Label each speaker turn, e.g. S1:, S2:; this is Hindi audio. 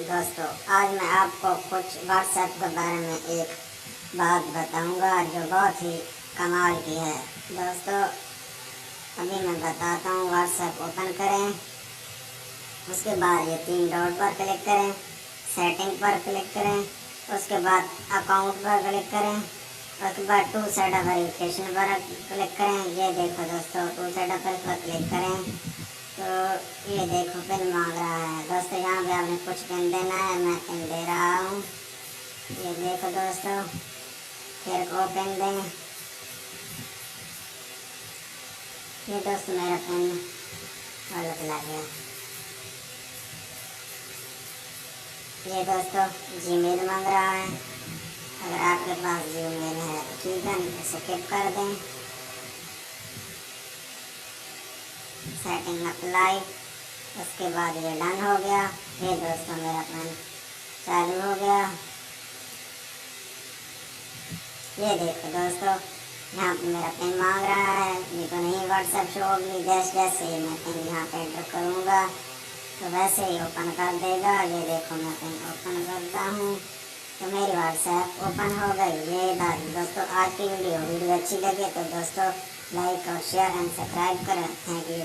S1: दोस्तों, आज मैं आपको कुछ व्हाट्सएप के बारे में एक बात बताऊंगा जो बहुत ही कमाल की है। दोस्तों, अभी मैं बताता हूँ। व्हाट्सएप ओपन करें, उसके बाद ये 3 डॉट पर क्लिक करें, सेटिंग पर क्लिक करें, उसके बाद अकाउंट पर क्लिक करें, उसके बाद टू साइड वेरिफिकेशन पर क्लिक करें। ये देखो दोस्तों, टू साइड पर क्लिक करें तो ये देखो पिन मांग रहा है। दोस्तों, यहाँ पे आपने कुछ पिन देना है, मैं पिन दे रहा हूँ। ये देखो दोस्तों, फिर को पिन दें। ये दोस्तों मेरा पिन गलत लग गया। ये दोस्तों जीमेल मांग रहा है। अगर आपके पास जीमेल है तो ठीक है, नहीं तो स्किप कर दें। सेटिंग अप्लाई, उसके बाद ये डन हो गया। ये दोस्तों मेरा पेन चालू हो गया। ये देखो दोस्तों, यहाँ पे मेरा पेन मांग रहा है, ये तो नहीं व्हाट्सएप शो होगी। जैसे जैसे मैं पेन यहाँ पे एंटर करूँगा तो वैसे ही ओपन कर देगा। ये देखो मैं पेन ओपन करता हूँ तो मेरी व्हाट्सएप ओपन हो गई। ये दोस्तों आज की वीडियो अच्छी लगे तो दोस्तों लाइक और शेयर एंड सब्सक्राइब करें। Thank you.